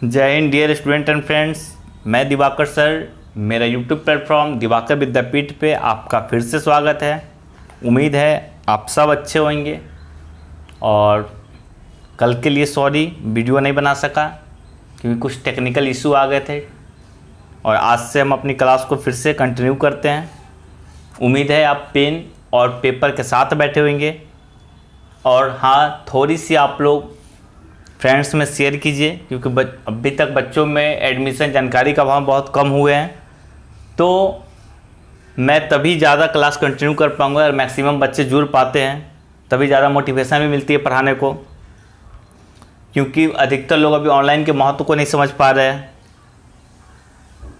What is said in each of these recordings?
जय हिंद dear student and friends, मैं दिवाकर सर। मेरा यूट्यूब प्लेटफॉर्म दिवाकर विद्यापीठ पे आपका फिर से स्वागत है। उम्मीद है आप सब अच्छे होंगे। और कल के लिए सॉरी, वीडियो नहीं बना सका क्योंकि कुछ टेक्निकल इशू आ गए थे। और आज से हम अपनी क्लास को फिर से कंटिन्यू करते हैं। उम्मीद है आप पेन और पेपर के साथ बैठे होंगे। और हाँ, थोड़ी सी आप लोग फ्रेंड्स में शेयर कीजिए क्योंकि अभी तक बच्चों में एडमिशन जानकारी का अभाव बहुत कम हुए हैं। तो मैं तभी ज़्यादा क्लास कंटिन्यू कर पाऊँगा और मैक्सिमम बच्चे जुड़ पाते हैं, तभी ज़्यादा मोटिवेशन भी मिलती है पढ़ाने को। क्योंकि अधिकतर लोग अभी ऑनलाइन के महत्व को नहीं समझ पा रहे हैं।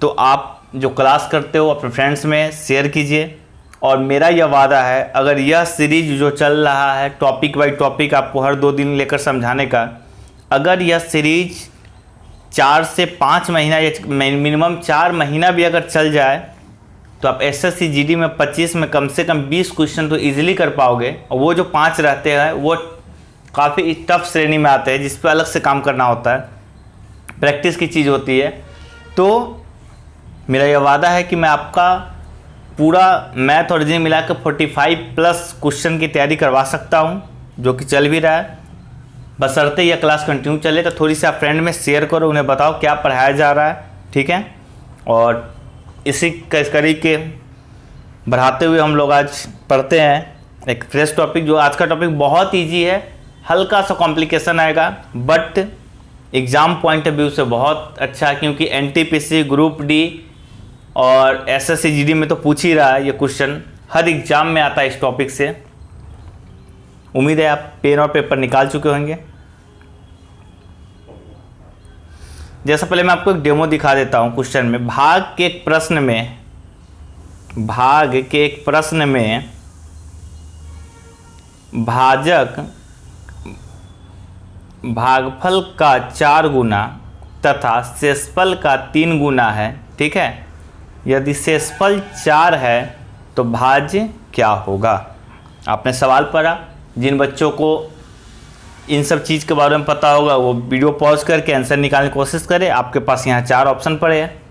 तो आप जो क्लास करते हो अपने फ्रेंड्स में शेयर कीजिए। और मेरा यह वादा है, अगर यह सीरीज जो चल रहा है टॉपिक बाय टॉपिक आपको हर 2 दिन लेकर समझाने का, अगर यह सीरीज 4 से 5 महीना या मिनिमम 4 महीना भी अगर चल जाए तो आप एसएससी जीडी में 25 में कम से कम 20 क्वेश्चन तो इजीली कर पाओगे। और वो जो 5 रहते हैं वो काफ़ी टफ श्रेणी में आते हैं जिस पर अलग से काम करना होता है, प्रैक्टिस की चीज़ होती है। तो मेरा यह वादा है कि मैं आपका पूरा मैथ और रीजनिंग मिलाकर 45+ क्वेश्चन की तैयारी करवा सकता हूँ, जो कि चल भी रहा है। बशर्ते यह क्लास कंटिन्यू चले तो थोड़ी सी आप फ्रेंड में शेयर करो, उन्हें बताओ क्या पढ़ाया जा रहा है, ठीक है। और इसी कड़ी के बढ़ाते हुए हम लोग आज पढ़ते हैं एक फ्रेश टॉपिक। जो आज का टॉपिक बहुत ईजी है, हल्का सा कॉम्प्लिकेशन आएगा but exam point of view से बहुत अच्छा है। क्योंकि एनटीपीसी, ग्रुप डी और एसएससी जीडी में तो पूछ ही रहा है ये क्वेश्चन, हर एग्ज़ाम में आता है इस टॉपिक से। उम्मीद है आप पेन और पेपर निकाल चुके होंगे। जैसा पहले मैं आपको एक डेमो दिखा देता हूं। क्वेश्चन में भाग के एक प्रश्न में भाजक भागफल का 4 गुना तथा शेषफल का 3 गुना है, ठीक है। यदि शेषफल 4 है तो भाज्य क्या होगा। आपने सवाल पढ़ा। जिन बच्चों को इन सब चीज़ के बारे में पता होगा वो वीडियो पॉज करके आंसर निकालने की कोशिश करें। आपके पास यहाँ 4 ऑप्शन पड़े हैं।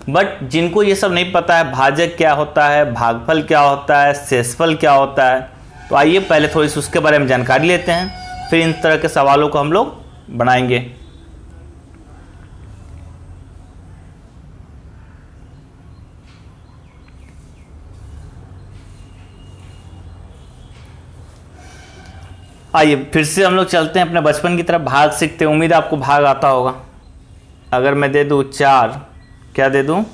बट जिनको ये सब नहीं पता है, भाजक क्या होता है, भागफल क्या होता है, शेषफल क्या होता है, तो आइए पहले थोड़ी सी उसके बारे में जानकारी लेते हैं, फिर इन तरह के सवालों को हम लोग बनाएंगे। आइए फिर से हम लोग चलते हैं अपने बचपन की तरफ, भाग सीखते हैं। उम्मीद है आपको भाग आता होगा। अगर मैं दे दूँ 4, क्या दे दूँ,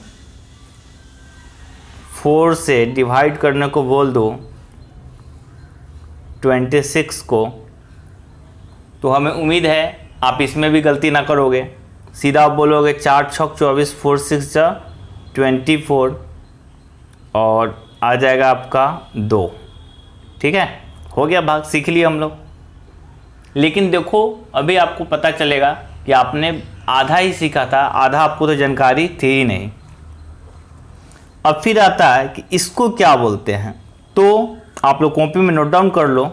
4 से डिवाइड करने को बोल दूँ 26 को, तो हमें उम्मीद है आप इसमें भी गलती ना करोगे। सीधा आप बोलोगे 4 छक 24, 4 6 जा 24 और आ जाएगा आपका 2, ठीक है। हो गया भाग, सीख लिया हम लोग। लेकिन देखो अभी आपको पता चलेगा कि आपने आधा ही सीखा था, आधा आपको तो जानकारी थी ही नहीं। अब फिर आता है कि इसको क्या बोलते हैं, तो आप लोग कॉपी में नोट डाउन कर लो।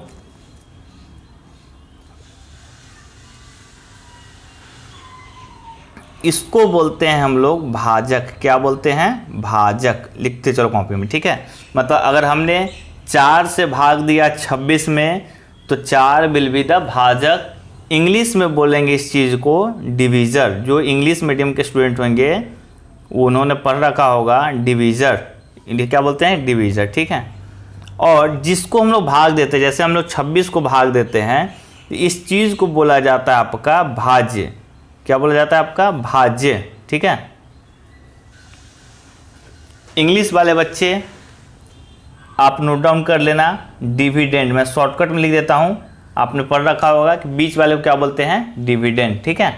इसको बोलते हैं हम लोग भाजक। क्या बोलते हैं, भाजक। लिखते चलो कॉपी में, ठीक है। मतलब अगर हमने 4 से भाग दिया 26 में तो 4 विल बी द भाजक। इंग्लिश में बोलेंगे इस चीज़ को डिवीज़र। जो इंग्लिश मीडियम के स्टूडेंट होंगे उन्होंने पढ़ रखा होगा डिवीज़र। इन्हें क्या बोलते हैं, डिवीज़र, ठीक है। और जिसको हम लोग भाग देते हैं, जैसे हम लोग 26 को भाग देते हैं, तो इस चीज़ को बोला जाता है आपका भाज्य। क्या बोला जाता है आपका, भाज्य, ठीक है। इंग्लिश वाले बच्चे आप नोट डाउन कर लेना, डिविडेंड। मैं शॉर्टकट में लिख देता हूँ, आपने पढ़ रखा होगा कि बीच वाले को क्या बोलते हैं, डिविडेंड, ठीक है।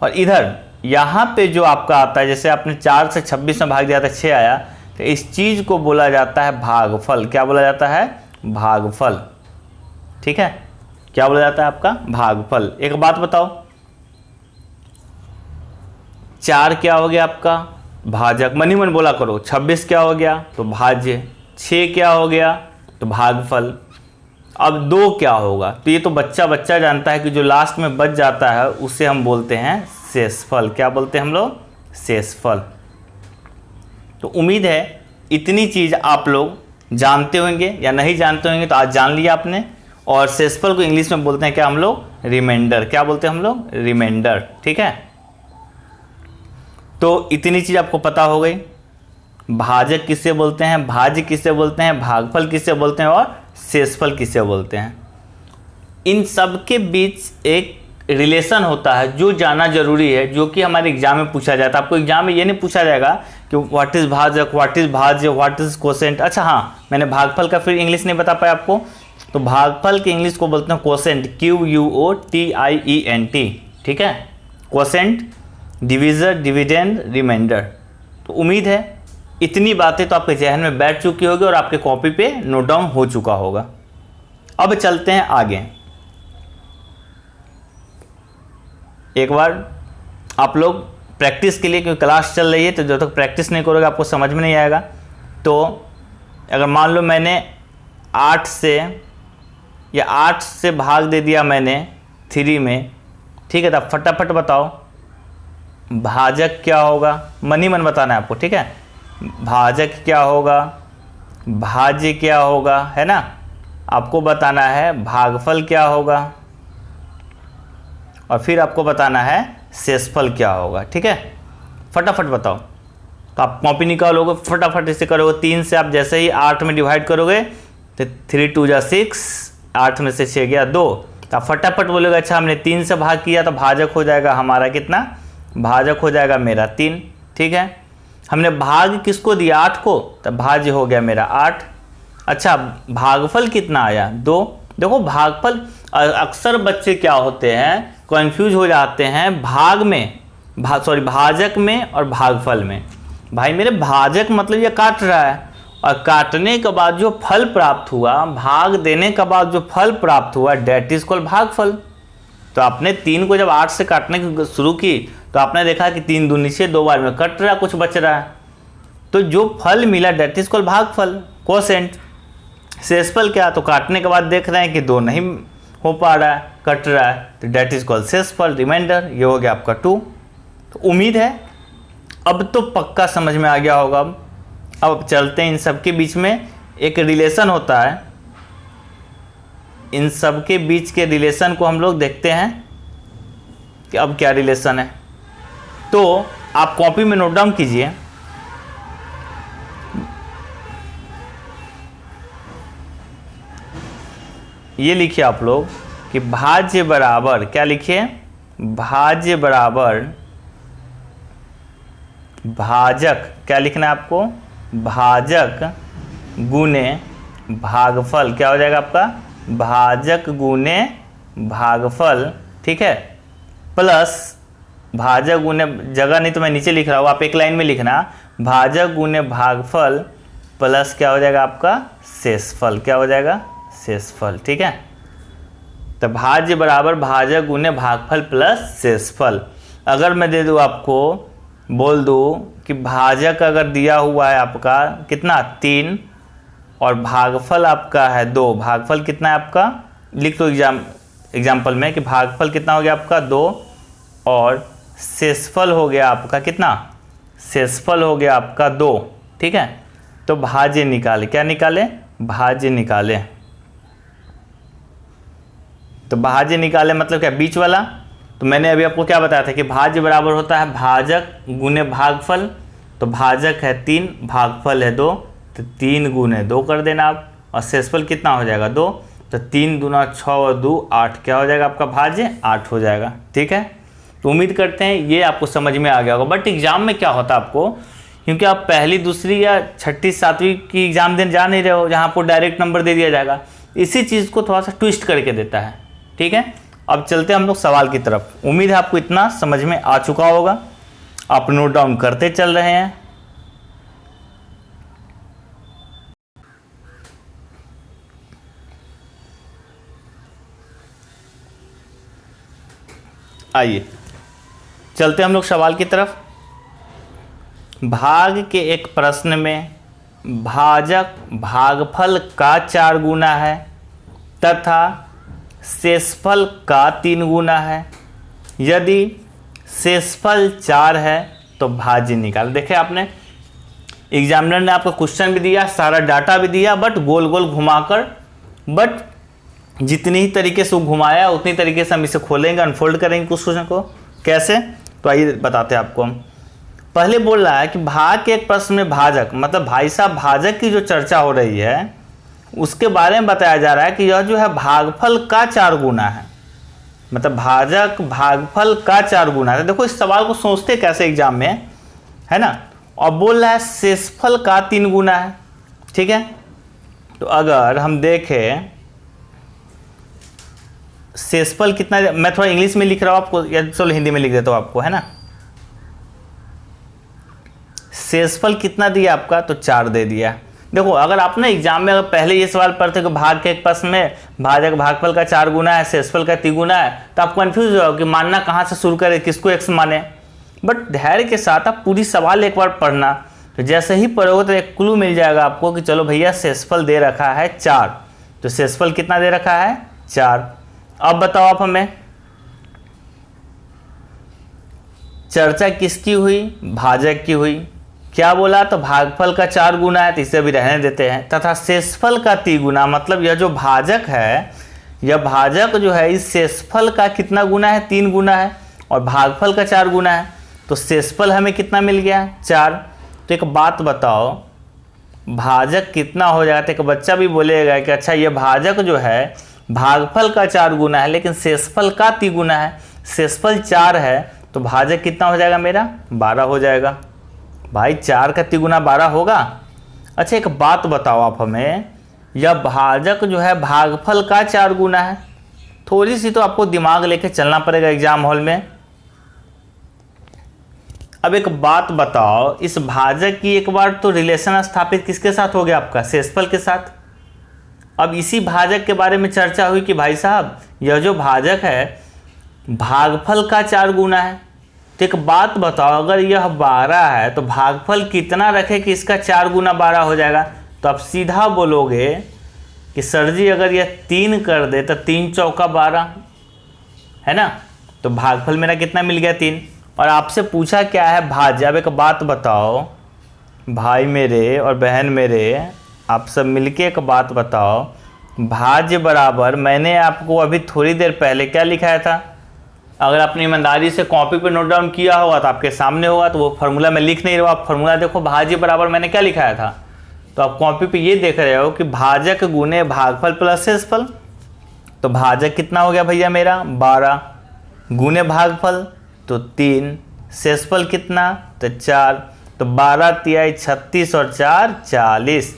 और इधर यहाँ पे जो आपका आता है, जैसे आपने 4 से 26 में भाग दिया था 6 आया, तो इस चीज़ को बोला जाता है भागफल। क्या बोला जाता है, भागफल, ठीक है। क्या बोला जाता है आपका, भागफल। एक बात बताओ, 4 क्या हो गया आपका, भाजक। मनी मन बोला करो। 26 क्या हो गया, तो भाज्य। 6 क्या हो गया, तो भागफल। अब 2 क्या होगा, तो ये तो बच्चा जानता है कि जो लास्ट में बच जाता है उसे हम बोलते हैं शेषफल। क्या बोलते हैं हम लोग? शेषफल। तो उम्मीद है इतनी चीज़ आप लोग जानते होंगे, या नहीं जानते होंगे तो आज जान लिया आपने। और शेषफल को इंग्लिश में बोलते हैं क्या हम लोग? रिमाइंडर। क्या बोलते हैं हम लोग? रिमाइंडर। ठीक है, तो इतनी चीज़ आपको पता हो गई। भाजक किससे बोलते हैं, भाज्य किससे बोलते हैं, भागफल किससे बोलते हैं, और शेषफल किससे बोलते हैं। इन सब के बीच एक रिलेशन होता है जो जानना जरूरी है, जो कि हमारे एग्जाम में पूछा जाता है। आपको एग्जाम में ये नहीं पूछा जाएगा कि व्हाट इज़ भाजक, व्हाट इज़ भाज्य, व्हाट इज़ कोसेंट। अच्छा हाँ, मैंने भागफल का फिर इंग्लिश नहीं बता पाया आपको, तो भागफल के इंग्लिश को बोलते हैं कोसेंट, QUOTIENT। ठीक है, कोसेंट, डिविजर, डिविडेंड, रिमाइंडर। तो उम्मीद है इतनी बातें तो आपके जहन में बैठ चुकी होगी और आपके कॉपी पे नोट डाउन हो चुका होगा। अब चलते हैं आगे। एक बार आप लोग प्रैक्टिस के लिए, क्योंकि क्लास चल रही है तो जब तक प्रैक्टिस नहीं करोगे आपको समझ में नहीं आएगा। तो अगर मान लो मैंने 8 से भाग दे दिया मैंने 3 में, ठीक है, तो आप फटाफट बताओ भाजक क्या होगा। मन ही मन बताना है आपको, ठीक है। भाजक क्या होगा, भाज्य क्या होगा, है ना। आपको बताना है भागफल क्या होगा, और फिर आपको बताना है शेषफल क्या होगा। ठीक है, फटाफट बताओ। तो आप कॉपी निकालोगे, फटाफट इसे करोगे। 3 से आप जैसे ही 8 में डिवाइड करोगे तो 3 2 जा 6, 8 में से 6 गया 2। तो आप फटाफट बोलोगे अच्छा हमने 3 से भाग किया तो भाजक हो जाएगा हमारा कितना, भाजक हो जाएगा मेरा 3। ठीक है, हमने भाग किसको दिया, 8 को, तो भाज्य हो गया मेरा 8। अच्छा, भागफल कितना आया, 2। देखो भागफल, अक्सर बच्चे क्या होते हैं, कंफ्यूज हो जाते हैं भाजक में और भागफल में। भाई मेरे भाजक मतलब ये काट रहा है, और काटने के बाद जो फल प्राप्त हुआ, भाग देने के बाद जो फल प्राप्त हुआ, डेट इज कॉल्ड भागफल। तो आपने 3 को जब 8 से काटने की शुरू की तो आपने देखा कि 3 दूनी से 2 बार में कट रहा, कुछ बच रहा है, तो जो फल मिला डेट इज कॉल्ड भागफल, कोसेंट। शेषफल क्या, तो काटने के बाद देख रहे हैं कि 2 नहीं हो पा रहा है, कट रहा है, तो डेट इज कॉल्ड शेषफल, रिमाइंडर। ये हो गया आपका 2। तो उम्मीद है अब तो पक्का समझ में आ गया होगा। अब चलते हैं, इन सब के बीच में एक रिलेशन होता है, इन सब के बीच के रिलेशन को हम लोग देखते हैं कि अब क्या रिलेशन है। तो आप कॉपी में नोट डाउन कीजिए, ये लिखिए आप लोग कि भाज्य बराबर, क्या लिखिए, भाज्य बराबर भाजक। क्या लिखना है आपको, भाजक गुने भागफल। क्या हो जाएगा आपका, भाजक गुने भागफल। ठीक है, प्लस भाजक गुने, जगह नहीं तो मैं नीचे लिख रहा हूँ, आप एक लाइन में लिखना, भाजक गुने भागफल प्लस क्या हो जाएगा आपका, शेषफल। क्या हो जाएगा, शेषफल। ठीक है, तो भाज्य बराबर भाजक गुने भागफल प्लस शेषफल। अगर मैं दे दूँ आपको, बोल दूँ कि भाजक अगर दिया हुआ है आपका कितना, 3, और भागफल आपका है 2। भागफल कितना है आपका, लिख दो एग्जाम्पल में कि भागफल कितना हो गया आपका 2, और शेषफल हो गया आपका कितना, शेषफल हो गया आपका 2। ठीक है, तो भाज्य निकाले, क्या निकाले, भाज्य निकाले। तो भाज्य निकाले मतलब क्या, बीच वाला। तो मैंने अभी आपको क्या बताया था कि भाज्य बराबर होता है भाजक गुने भागफल। तो भाजक है 3, भागफल है 2, तो 3 गुने 2 कर देना आप, और शेषफल कितना हो जाएगा 2। तो 3 दूना 6 और 2 8, क्या हो जाएगा आपका भाज्य, 8 हो जाएगा। ठीक है, तो उम्मीद करते हैं ये आपको समझ में आ गया होगा। बट एग्जाम में क्या होता है आपको, क्योंकि आप पहली, दूसरी या छठी, 7वीं की एग्जाम देने जा नहीं रहे हो, जहाँ आपको डायरेक्ट नंबर दे दिया जाएगा, इसी चीज़ को थोड़ा सा ट्विस्ट करके देता है। ठीक है, अब चलते हैं हम लोग सवाल की तरफ। उम्मीद है आपको इतना समझ में आ चुका होगा, आप नोट डाउन करते चल रहे हैं। आइए चलते हम लोग सवाल की तरफ। भाग के एक प्रश्न में भाजक भागफल का 4 गुना है तथा शेषफल का 3 गुना है। यदि शेषफल 4 है तो भाज्य निकाल। देखे आपने एग्जामिनर ने आपको क्वेश्चन भी दिया, सारा डाटा भी दिया, बट गोल गोल घुमाकर, बट जितनी ही तरीके से वो घुमाया उतनी तरीके से हम इसे खोलेंगे, अनफोल्ड करेंगे कुछ क्वेश्चन को। कैसे, तो आइए बताते हैं आपको हम। पहले बोल रहा है कि भाग के एक प्रश्न में भाजक, मतलब भाई साहब भाजक की जो चर्चा हो रही है उसके बारे में बताया जा रहा है कि यह जो है भागफल का 4 गुना है, मतलब भाजक भागफल का 4 गुना है। देखो इस सवाल को सोचते कैसे एग्जाम में, है ना। और बोल रहा है शेषफल का 3 गुना है, ठीक है। तो अगर हम देखें शेषफल कितना, मैं थोड़ा इंग्लिश में लिख रहा हूँ आपको, या चलो हिंदी में लिख देता हूँ आपको, है ना। शेषफल कितना दिया आपका, तो 4 दे दिया। देखो अगर आप ना एग्जाम में अगर पहले ये सवाल पढ़ते कि भाग के एक प्रश्न में भाजक भागफल का 4 गुना है, शेषफल का 3 गुना है, तो आप कंफ्यूज हो कि मानना कहाँ से शुरू करें, किसको एक्स माने। बट धैर्य के साथ आप पूरी सवाल एक बार पढ़ना, तो जैसे ही पढ़ोगे तो एक क्लू मिल जाएगा आपको कि चलो भैया शेषफल दे रखा है 4, तो शेषफल कितना दे रखा है 4। अब बताओ आप हमें चर्चा किसकी हुई, भाजक की हुई। क्या बोला, तो भागफल का 4 गुना है, तो इसे भी रहने देते हैं, तथा शेषफल का 3 गुना, मतलब यह जो भाजक है, यह भाजक जो है इस शेषफल का कितना गुना है, 3 गुना है, और भागफल का 4 गुना है, तो शेषफल हमें कितना मिल गया 4। तो एक बात बताओ भाजक कितना हो जाएगा, तो एक बच्चा भी बोलेगा कि अच्छा ये भाजक जो है भागफल का 4 गुना है लेकिन शेषफल का 3 गुना है, शेषफल 4 है तो भाजक कितना हो जाएगा मेरा 12 हो जाएगा। भाई 4 का 3 गुना 12 होगा। अच्छा एक बात बताओ आप हमें, यह भाजक जो है भागफल का 4 गुना है, थोड़ी सी तो आपको दिमाग लेके चलना पड़ेगा एग्जाम हॉल में। अब एक बात बताओ, इस भाजक की एक बार तो रिलेशन स्थापित किसके साथ हो गया आपका, शेषफल के साथ। अब इसी भाजक के बारे में चर्चा हुई कि भाई साहब यह जो भाजक है भागफल का 4 गुना है, तो एक बात बताओ अगर यह 12 है तो भागफल कितना रखे कि इसका 4 गुना 12 हो जाएगा। तो आप सीधा बोलोगे कि सर जी अगर यह 3 कर दे तो 3 चौका 12, है ना, तो भागफल मेरा कितना मिल गया 3। और आपसे पूछा क्या है भाज्य। अब एक बात बताओ भाई मेरे और बहन मेरे, आप सब मिलके एक बात बताओ, भाज्य बराबर, मैंने आपको अभी थोड़ी देर पहले क्या लिखाया था, अगर आपने ईमानदारी से कॉपी पे नोट डाउन किया होगा तो आपके सामने होगा, तो वो फार्मूला मैं लिख नहीं रहा हूँ, आप फार्मूला देखो, भाज्य बराबर मैंने क्या लिखाया था, तो आप कॉपी पे ये देख रहे हो कि भाजक गुने भागफल प्लस शेषफल। तो भाजक कितना हो गया भैया मेरा 12, गुने भागफल तो 3, शेषफल कितना तो 4, तो 12 तिहाई 36 और 4 40।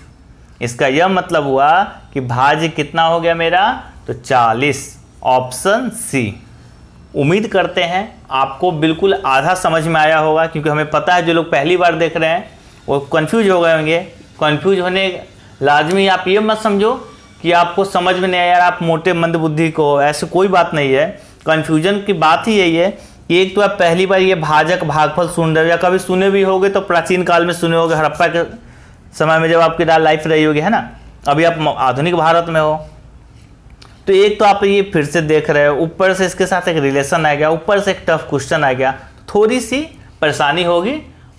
इसका यह मतलब हुआ कि भाज्य कितना हो गया मेरा, तो 40, ऑप्शन सी। उम्मीद करते हैं आपको बिल्कुल आधा समझ में आया होगा, क्योंकि हमें पता है जो लोग पहली बार देख रहे हैं वो कंफ्यूज हो गए होंगे। कंफ्यूज होने लाजमी, आप ये मत समझो कि आपको समझ में नहीं आया यार आप मोटे मंद बुद्धि को हो, ऐसे कोई बात नहीं है। कन्फ्यूजन की बात ही यही है कि एक तो आप पहली बार ये भाजक भागफल सुन रहे हो, या कभी सुने भी होगे तो प्राचीन काल में सुने होगे, हड़प्पा के समय में जब आपकी लाइफ रही होगी, है ना, अभी आप आधुनिक भारत में हो। तो एक तो आप ये फिर से देख रहे हो, ऊपर से इसके साथ एक रिलेशन आ गया, ऊपर से एक टफ क्वेश्चन आ गया, थोड़ी सी परेशानी होगी,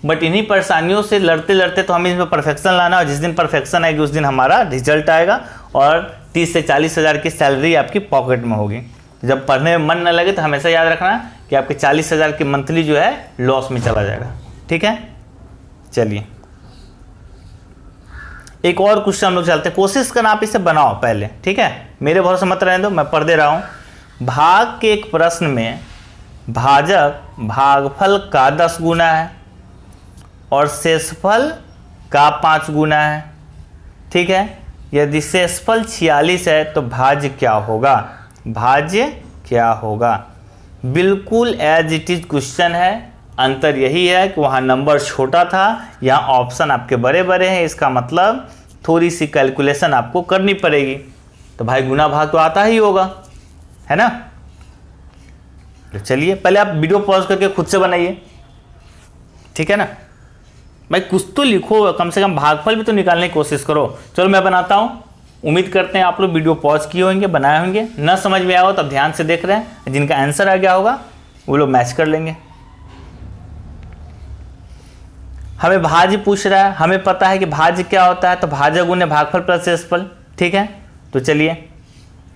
बट इन्हीं परेशानियों से लड़ते लड़ते तो हमें इसमें परफेक्शन लाना, और जिस दिन परफेक्शन आएगी उस दिन हमारा रिजल्ट आएगा और 30 से 40 हज़ार की सैलरी आपकी पॉकेट में होगी। जब पढ़ने में मन न लगे तो हमेशा याद रखना कि आपके 40 हज़ार की मंथली जो है लॉस में चला जाएगा। ठीक है, चलिए एक और क्वेश्चन हम लोग चलते हैं, कोशिश करना आप इसे बनाओ पहले, ठीक है, मेरे भरोसे मत रहने दो, मैं पढ़ दे रहा हूँ। भाग के एक प्रश्न में भाजक भागफल का 10 गुना है और शेषफल का 5 गुना है, ठीक है। यदि शेषफल 46 है तो भाज्य क्या होगा, भाज्य क्या होगा। बिल्कुल एज इट इज क्वेश्चन है, अंतर यही है कि वहाँ नंबर छोटा था, यहाँ ऑप्शन आपके बड़े बड़े हैं, इसका मतलब थोड़ी सी कैलकुलेशन आपको करनी पड़ेगी। तो भाई गुना भाग तो आता ही होगा, है ना। तो चलिए पहले आप वीडियो पॉज करके खुद से बनाइए, ठीक है ना। भाई कुछ तो लिखो, कम से कम भागफल भी तो निकालने की कोशिश करो। चलो मैं बनाता हूँ, उम्मीद करते हैं आप लोग वीडियो पॉज किए होंगे, बनाए होंगे। न समझ में आया हो तब ध्यान से देख रहे हैं, जिनका आंसर आ गया होगा वो लोग मैच कर लेंगे। हमें भाज्य पूछ रहा है, हमें पता है कि भाज्य क्या होता है, तो भाजक गुने भागफल प्लस शेषफल। ठीक है, तो चलिए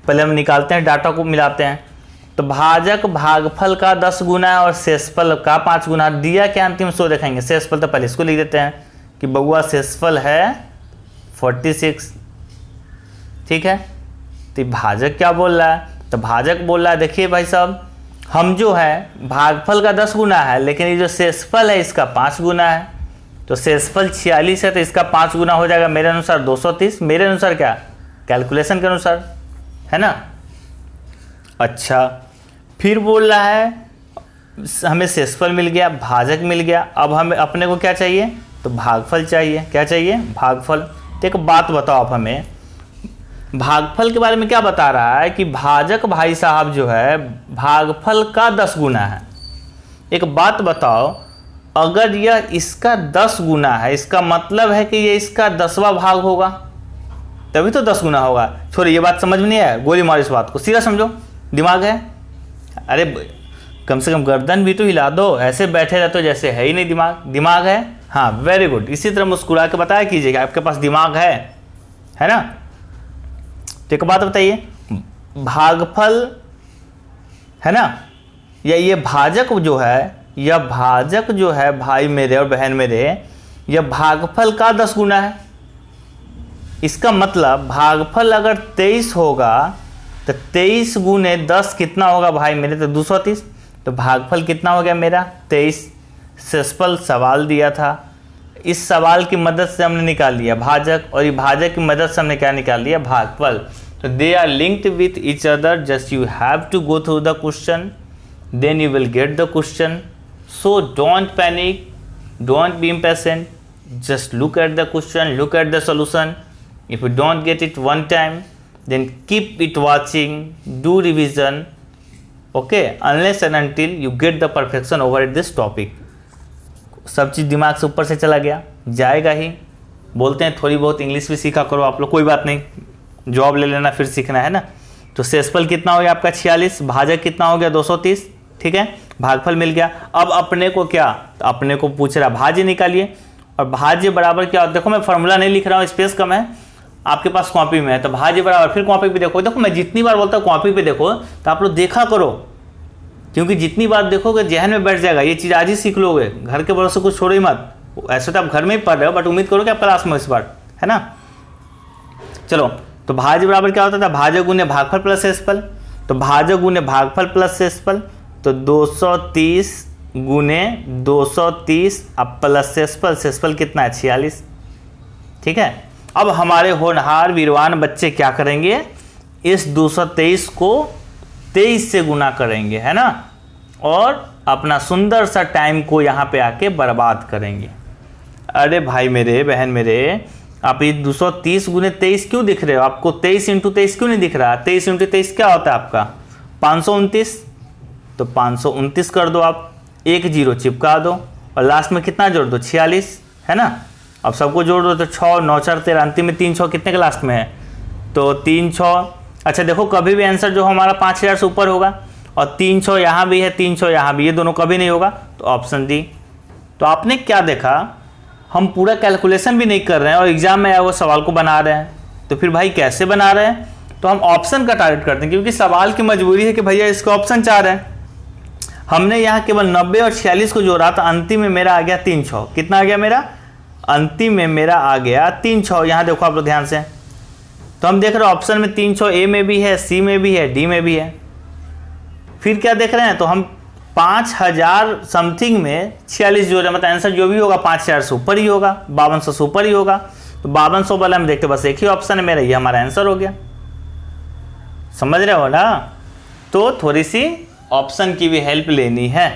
पहले हम निकालते हैं, डाटा को मिलाते हैं। तो भाजक भागफल का 10 गुना है और शेषफल का 5 गुना। दिया क्या अंतिम सो देखेंगे, शेषफल तो पहले इसको लिख देते हैं कि बउआ शेषफल है 46। ठीक है, तो भाजक क्या बोल रहा है, तो भाजक बोल रहा है देखिए भाई साहब, हम जो है भागफल का 10 गुना है, लेकिन ये जो शेषफल है इसका 5 गुना है। तो शेषफल 46 है, तो इसका 5 गुना हो जाएगा मेरे अनुसार 230। मेरे अनुसार क्या, कैलकुलेशन के अनुसार, है ना। अच्छा, फिर बोल रहा है हमें शेषफल मिल गया, भाजक मिल गया, अब हमें अपने को क्या चाहिए, तो भागफल चाहिए। क्या चाहिए, भागफल। तो एक बात बताओ आप हमें, भागफल के बारे में क्या बता रहा है कि भाजक भाई साहब जो है भागफल का 10 गुना है। एक बात बताओ, अगर यह इसका 10 गुना है, इसका मतलब है कि ये इसका 10वां भाग होगा, तभी तो 10 गुना होगा। छोड़िए, ये बात समझ में नहीं है, गोली मारो इस बात को, सीधा समझो, दिमाग है। अरे कम से कम गर्दन भी तो हिला दो, ऐसे बैठे रहते हो जैसे है ही नहीं दिमाग। दिमाग है, हाँ वेरी गुड। इसी तरह मुस्कुरा के बताया कीजिएगा आपके पास दिमाग है ना। तो एक बात बताइए, भागफल है ना, या ये भाजक जो है, यह भाजक जो है भाई मेरे और बहन मेरे, यह भागफल का 10 गुना है। इसका मतलब भागफल अगर 23 होगा तो 23 गुने 10 कितना होगा भाई मेरे, तो 230। तो भागफल कितना हो गया मेरा 23। शेषफल सवाल दिया था, इस सवाल की मदद से हमने निकाल लिया भाजक, और ये भाजक की मदद से हमने क्या निकाल लिया, भागफल। तो they are linked with each other, just you have to go through the question, then you will get the question. So don't panic, don't be impatient, just look at the question, look at the solution. If you don't get it one time, then keep it watching, do revision, okay, unless and until you get the perfection over this topic. सब चीज़ दिमाग से ऊपर से चला गया, जाएगा ही। बोलते हैं थोड़ी बहुत इंग्लिश भी सीखा करो आप लोग, कोई बात नहीं, जॉब ले लेना फिर सीखना है ना। तो शेषफल कितना हो गया आपका 46, भाजक कितना हो गया 230। ठीक है, भागफल मिल गया। अब अपने को क्या, तो अपने को पूछ रहा भाज्य निकालिए, और भाज्य बराबर क्या, देखो मैं फॉर्मूला नहीं लिख रहा हूँ, स्पेस कम है, आपके पास कॉपी में है, तो भाज्य बराबर, फिर कॉपी पे देखो, देखो मैं जितनी बार बोलता हूँ कॉपी पे देखो, तो आप लोग देखा करो, क्योंकि जितनी बार देखोगे जहन में बैठ जाएगा। ये चीज़ आज ही सीख लोगे, घर के भरोसे कुछ छोड़ो ही मत। ऐसे तो आप घर में ही पढ़ रहे हो, बट उम्मीद करो कि आप क्लास में इस बार, है ना। चलो, तो भाज्य बराबर क्या होता था, भाजक गुने भागफल प्लस शेषफल। तो भाजक गुने भागफल प्लस शेषफल, तो 230 गुने 230 अब प्लस शेषफल, शेषफल कितना है 46। ठीक है, अब हमारे होनहार वीरवान बच्चे क्या करेंगे, इस 223 को 23 से गुना करेंगे, है ना, और अपना सुंदर सा टाइम को यहाँ पे आके बर्बाद करेंगे। अरे भाई मेरे, बहन मेरे, आप ये 230 गुने 23 क्यों दिख रहे हो, आपको 23 इंटू 23 क्यों नहीं दिख रहा। 23 इंटू 23 क्या होता है आपका 529, तो 529 कर दो आप, एक जीरो चिपका दो, और लास्ट में कितना जोड़ दो 46, है ना। अब सबको जोड़ दो तो 6 9 4 13, अंतिम में 3 6 कितने के लास्ट में है, तो 3 6। अच्छा देखो, कभी भी आंसर जो हमारा 5000 से ऊपर होगा, और 3 6 यहाँ भी है, 3 6 यहाँ भी, ये दोनों कभी नहीं होगा, तो ऑप्शन डी। तो आपने क्या देखा, हम पूरा कैलकुलेशन भी नहीं कर रहे हैं और एग्जाम में आया वो सवाल को बना रहे हैं। तो फिर भाई कैसे बना रहे हैं, तो हम ऑप्शन का टारगेट करते हैं, क्योंकि सवाल की मजबूरी है कि भैया इसका ऑप्शन 4 है। हमने यहाँ केवल 90 और 46 को जोड़ा, तो अंतिम में मेरा आ गया 3 6। कितना आ गया मेरा, अंतिम में मेरा आ गया 3 6। यहाँ देखो आप लोग ध्यान से, तो हम देख रहे हैं ऑप्शन में 3 6 ए में भी है, सी में भी है, डी में भी है। फिर क्या देख रहे हैं, तो हम 5000 समथिंग में 46 जोड़े, मतलब आंसर जो भी होगा 5000 से ऊपर ही होगा, 5200 से ऊपर ही होगा। तो 5200 वाला हम देखते बस एक ही ऑप्शन है मेरा, ये हमारा आंसर हो गया। समझ रहे हो ना, तो थोड़ी सी ऑप्शन की भी हेल्प लेनी है।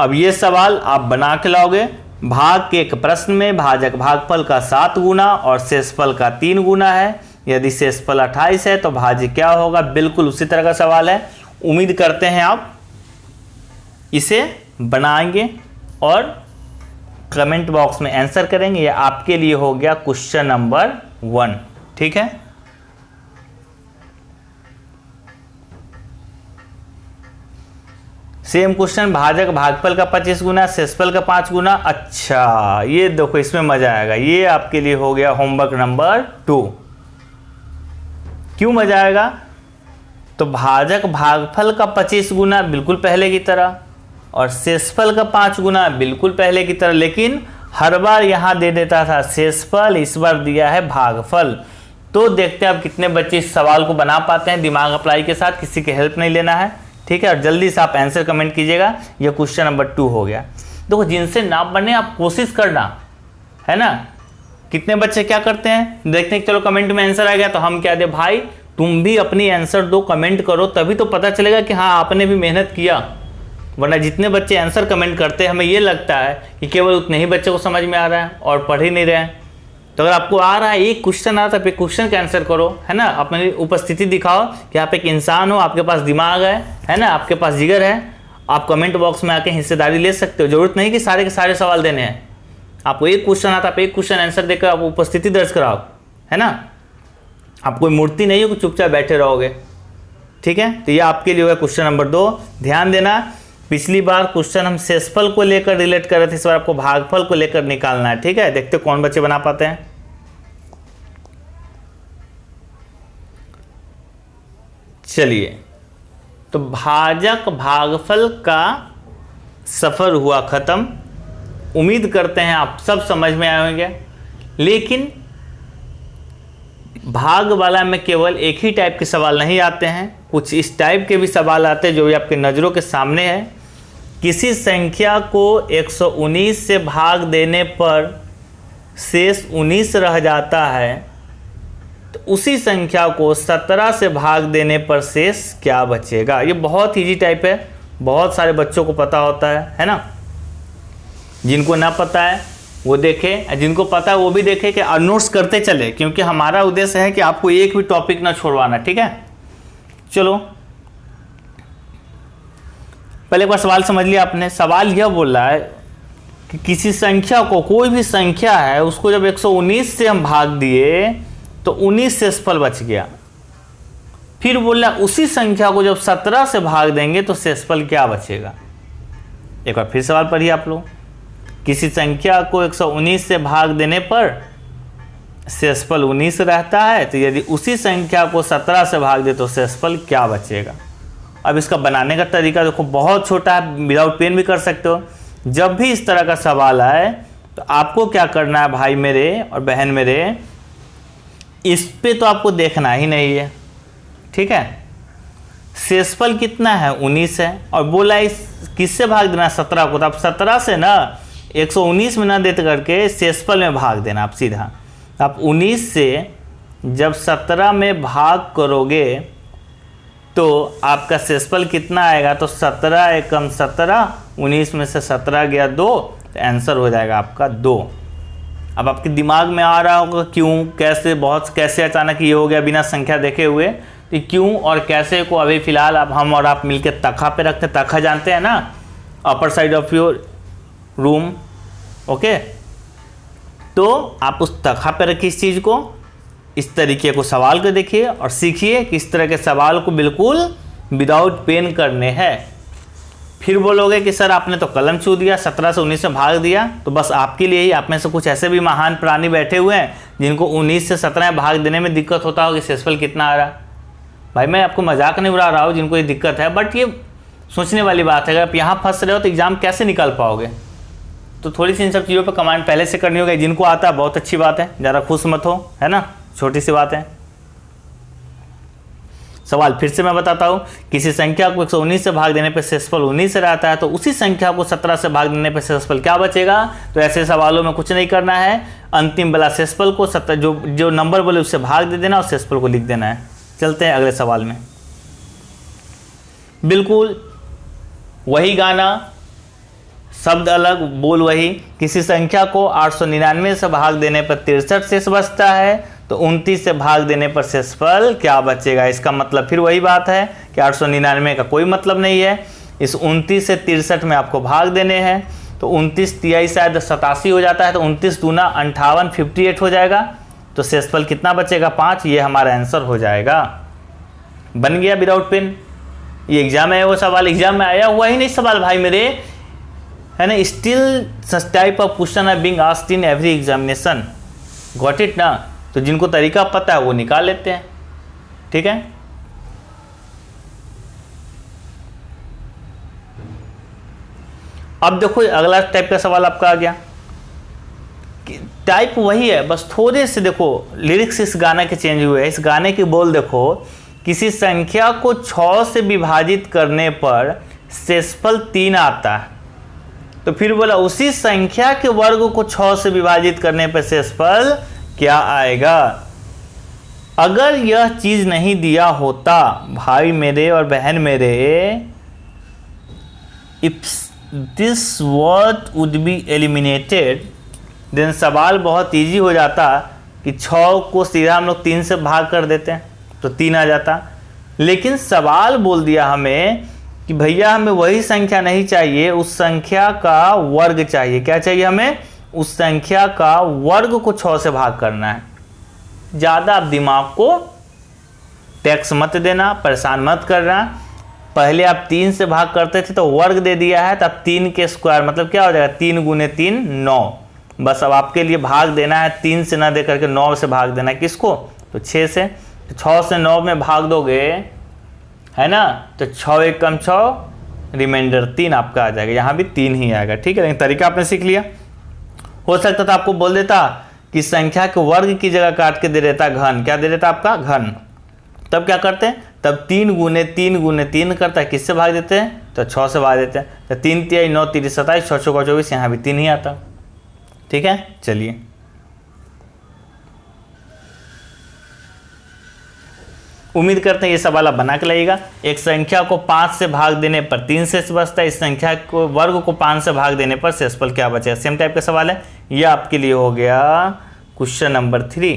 अब ये सवाल आप बना के लाओगे, भाग के एक प्रश्न में भाजक भागफल का 7 गुना और शेषफल का 3 गुना है। यदि शेषफल 28 है तो भाज्य क्या होगा, बिल्कुल उसी तरह का सवाल है। उम्मीद करते हैं आप इसे बनाएंगे और कमेंट बॉक्स में आंसर करेंगे। ये आपके लिए हो गया क्वेश्चन नंबर 1। ठीक है, सेम क्वेश्चन, भाजक भागफल का 25 गुना, शेषफल का 5 गुना। अच्छा ये देखो, इसमें मजा आएगा, ये आपके लिए हो गया होमवर्क नंबर 2। क्यों मजा आएगा? तो भाजक भागफल का 25 गुना बिल्कुल पहले की तरह, और शेषफल का 5 गुना बिल्कुल पहले की तरह, लेकिन हर बार यहाँ दे देता था शेषफल, इस बार दिया है भागफल। तो देखते हैं अब कितने बच्चे इस सवाल को बना पाते हैं दिमाग अप्लाई के साथ, किसी की हेल्प नहीं लेना है, ठीक है। और जल्दी से आप आंसर कमेंट कीजिएगा। ये क्वेश्चन नंबर 2 हो गया। देखो जिनसे ना बने आप कोशिश करना, है ना। कितने बच्चे क्या करते हैं देखते हैं, चलो कमेंट में आंसर आ गया तो हम क्या दे, भाई तुम भी अपनी आंसर दो, कमेंट करो, तभी तो पता चलेगा कि हाँ आपने भी मेहनत किया। वरना जितने बच्चे आंसर कमेंट करते हैं हमें ये लगता है कि केवल उतने ही बच्चे को समझ में आ रहा है और पढ़ ही नहीं रहे हैं। तो अगर आपको आ रहा है, एक क्वेश्चन आता है, क्वेश्चन का आंसर करो, है ना। अपनी उपस्थिति दिखाओ कि आप एक इंसान हो, आपके पास दिमाग है ना, आपके पास जिगर है। आप कमेंट बॉक्स में आके हिस्सेदारी ले सकते हो। जरूरत नहीं कि सारे के सारे सवाल देने हैं। आपको एक क्वेश्चन आता है, आप एक क्वेश्चन आंसर देकर आप उपस्थिति दर्ज कराओ, है ना। आप कोई मूर्ति नहीं हो कि चुपचाप बैठे रहोगे, ठीक है। तो ये आपके लिए होगा क्वेश्चन नंबर 2। ध्यान देना, पिछली बार क्वेश्चन हम शेषफल को लेकर रिलेट कर रहे थे, इस बार आपको भागफल को लेकर निकालना है, ठीक है। देखते कौन बच्चे बना पाते हैं। चलिए, तो भाजक भागफल का सफर हुआ खत्म। उम्मीद करते हैं आप सब समझ में आए होंगे। लेकिन भाग वाला में केवल एक ही टाइप के सवाल नहीं आते हैं, कुछ इस टाइप के भी सवाल आते हैं जो भी आपके नज़रों के सामने है। किसी संख्या को 119 से भाग देने पर शेष 19 रह जाता है, तो उसी संख्या को 17 से भाग देने पर शेष क्या बचेगा। ये बहुत ईजी टाइप है, बहुत सारे बच्चों को पता होता है ना। जिनको ना पता है वो देखे, जिनको पता है वो भी देखे कि नोट्स करते चले, क्योंकि हमारा उद्देश्य है कि आपको एक भी टॉपिक ना छोड़वाना, ठीक है। चलो पहले एक बार सवाल समझ लिया आपने। सवाल यह बोल रहा है कि किसी संख्या को, कोई भी संख्या है, उसको जब 119 से हम भाग दिए तो 19 शेषफल बच गया। फिर बोल रहा है उसी संख्या को जब 17 से भाग देंगे तो शेषफल क्या बचेगा। एक बार फिर सवाल पढ़िए आप लोग। किसी संख्या को 119 से भाग देने पर शेषफल 19 रहता है, तो यदि उसी संख्या को 17 से भाग दे तो शेषफल क्या बचेगा। अब इसका बनाने का तरीका देखो, बहुत छोटा है, विदाउट पेन भी कर सकते हो। जब भी इस तरह का सवाल आए तो आपको क्या करना है भाई मेरे और बहन मेरे, इस पे तो आपको देखना ही नहीं है, ठीक है। शेषफल कितना है, 19 है, और बोला इस किससे भाग देना, 17 को। तो आप 17 से ना 119 में ना देते करके शेषफल में भाग देना आप सीधा। आप 19 से जब 17 में भाग करोगे तो आपका शेषफल कितना आएगा, तो 17 एकम 17, 19 में से 17 गया 2, तो आंसर हो जाएगा आपका 2। अब आपके दिमाग में आ रहा होगा क्यों, कैसे, बहुत कैसे अचानक ये हो गया बिना संख्या देखे हुए। तो क्यों और कैसे को अभी फ़िलहाल अब हम और आप मिलकर तखा पे रखते हैं। तखा जानते हैं ना, upper side of your room, okay. तो आप उस तखा पे रखिए इस चीज़ को, इस तरीके को सवाल को देखिए और सीखिए कि इस तरह के सवाल को बिल्कुल विदाउट पेन करने हैं। फिर बोलोगे कि सर आपने तो कलम छू दिया, 17 से 19 में भाग दिया, तो बस आपके लिए ही, आप में से कुछ ऐसे भी महान प्राणी बैठे हुए हैं जिनको 19 से 17 में भाग देने में दिक्कत होता हो कि शेषफल कितना आ रहा। भाई मैं आपको मजाक नहीं उड़ा रहा हूँ, जिनको ये दिक्कत है, बट ये सोचने वाली बात है। अगर आप यहाँ फंस रहे हो तो एग्ज़ाम कैसे निकाल पाओगे। तो थोड़ी सी इन सब चीज़ों पर कमांड पहले से करनी होगी। जिनको आता है बहुत अच्छी बात है, ज़रा खुश मत हो, है ना, छोटी सी बात है। सवाल फिर से मैं बताता हूँ, किसी संख्या को 119 से भाग देने पर शेषफल 19 से रहता है, तो उसी संख्या को 17 से भाग देने पर शेषफल क्या बचेगा। तो ऐसे सवालों में कुछ नहीं करना है, अंतिम वाला शेषफल को जो नंबर बोले उससे भाग दे देना और शेषफल को लिख देना है। चलते हैं अगले सवाल में। बिल्कुल वही गाना, शब्द अलग, बोल वही। किसी संख्या को 899 से भाग देने पर 63 शेष बचता है, तो 29 से भाग देने पर शेषफल क्या बचेगा। इसका मतलब फिर वही बात है कि 899 का कोई मतलब नहीं है। इस 29 से 63 में आपको भाग देने हैं, तो 29 तिहाई शायद 87 हो जाता है, तो 29 दूना 58, 58 हो जाएगा। तो शेषफल कितना बचेगा, 5। ये हमारा आंसर हो जाएगा। बन गया विदाउट पेन। ये एग्जाम है, वो सवाल एग्जाम में आया हुआ ही नहीं सवाल भाई मेरे, है ना। Still such type of question are being asked in every examination, got it ना। तो जिनको तरीका पता है वो निकाल लेते हैं, ठीक है। अब देखो अगला टाइप का सवाल आपका आ गया, टाइप वही है, बस थोड़े से देखो लिरिक्स इस गाने के चेंज हुए हैं। इस गाने की बोल देखो, किसी संख्या को 6 से विभाजित करने पर शेषफल 3 आता है। तो फिर बोला उसी संख्या के वर्ग को 6 से विभाजित करने पर शेषफल क्या आएगा। अगर यह चीज नहीं दिया होता भाई मेरे और बहन मेरे, if this word would be eliminated, then सवाल बहुत इजी हो जाता कि 6 को सीधा हम लोग 3 से भाग कर देते हैं तो 3 आ जाता। लेकिन सवाल बोल दिया हमें कि भैया हमें वही संख्या नहीं चाहिए, उस संख्या का वर्ग चाहिए। क्या चाहिए हमें? उस संख्या का वर्ग को 6 से भाग करना है। ज़्यादा आप दिमाग को टैक्स मत देना, परेशान मत करना। पहले आप 3 से भाग करते थे तो वर्ग दे दिया है, तो अब 3 के स्क्वायर मतलब क्या हो जाएगा? 3 गुने 3 9। बस अब आपके लिए भाग देना है 3 से ना दे करके 9 से भाग देना है। किसको? तो 6 से। तो 6 से 9 में भाग दोगे, है ना, तो 6 एक कम 6, रिमाइंडर 3 आपका आ जाएगा। यहाँ भी 3 ही आएगा, ठीक है। लेकिन तरीका आपने सीख लिया। हो सकता था आपको बोल देता कि संख्या के वर्ग की जगह काट के दे देता घन। क्या दे देता आपका? घन। तब क्या करते हैं? तब 3 गुने 3 गुने 3 करता है, किससे भाग देते हैं? तो 6 से भाग देते हैं। तो 3 तिहाई 9 3 27, 6 6 24, यहाँ भी 3 ही आता, ठीक है। चलिए उम्मीद करते हैं ये सवाल आप बना के लाइएगा। एक संख्या को 5 से भाग देने पर 3 शेष बचता है, इस संख्या को वर्ग को 5 से भाग देने पर शेषफल क्या बचेगा? सेम टाइप का सवाल है। यह आपके लिए हो गया क्वेश्चन नंबर 3।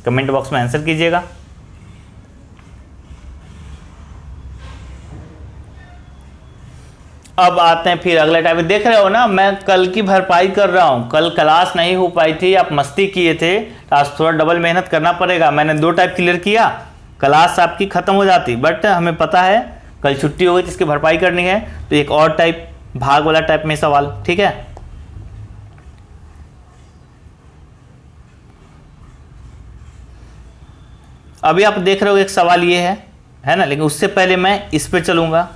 कमेंट बॉक्स में आंसर कीजिएगा। अब आते हैं फिर अगला टाइप। देख रहे हो ना, मैं कल की भरपाई कर रहा हूँ। कल क्लास नहीं हो पाई थी, आप मस्ती किए थे, तो आज थोड़ा डबल मेहनत करना पड़ेगा। मैंने 2 टाइप क्लियर किया, क्लास आपकी ख़त्म हो जाती, बट हमें पता है कल छुट्टी हो गई तो इसकी भरपाई करनी है, तो एक और टाइप भाग वाला टाइप में सवाल, ठीक है। अभी आप देख रहे हो एक सवाल ये है ना, लेकिन उससे पहले मैं इस पे चलूंगा।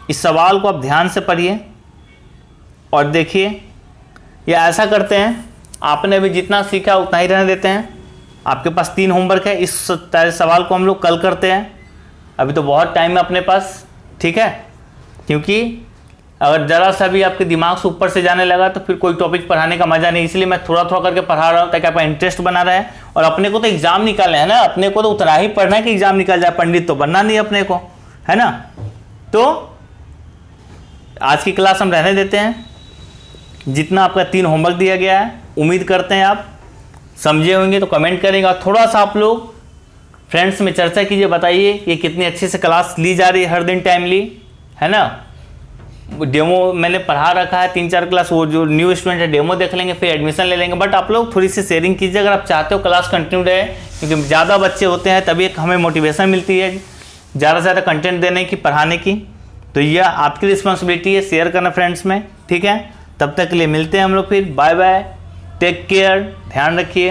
इस सवाल को आप ध्यान से पढ़िए और देखिए। ये ऐसा करते हैं, आपने अभी जितना सीखा उतना ही रहने देते हैं। आपके पास 3 होमवर्क है, इस सवाल को हम लोग कल करते हैं। अभी तो बहुत टाइम है अपने पास, ठीक है। क्योंकि अगर ज़रा सा भी आपके दिमाग से ऊपर से जाने लगा तो फिर कोई टॉपिक पढ़ाने का मज़ा नहीं। इसलिए मैं थोड़ा थोड़ा करके पढ़ा रहा हूँ ताकि आपका इंटरेस्ट बना रहे। और अपने को तो एग्ज़ाम निकालना है ना, अपने को तो उतना ही पढ़ना है कि एग्ज़ाम निकल जाए। पंडित तो बनना नहीं अपने को, है ना। तो आज की क्लास हम रहने देते हैं। जितना आपका 3 होमवर्क दिया गया है, उम्मीद करते हैं आप समझे होंगे, तो कमेंट करेंगे। और थोड़ा सा आप लोग फ्रेंड्स में चर्चा कीजिए, बताइए कि कितनी अच्छे से क्लास ली जा रही है हर दिन टाइमली, है ना। डेमो मैंने पढ़ा रखा है 3-4 क्लास, वो जो न्यू स्टूडेंट है डेमो देख लेंगे, फिर एडमिशन ले लेंगे। बट आप लोग थोड़ी सी शेयरिंग कीजिए अगर आप चाहते हो क्लास कंटिन्यू रहे, क्योंकि ज़्यादा बच्चे होते हैं तभी एक हमें मोटिवेशन मिलती है ज़्यादा से ज़्यादा कंटेंट देने की, पढ़ाने की। तो यह आपकी रिस्पॉन्सिबिलिटी है शेयर करना फ्रेंड्स में, ठीक है। तब तक के लिए मिलते हैं हम लोग फिर। बाय बाय, टेक केयर, ध्यान रखिए।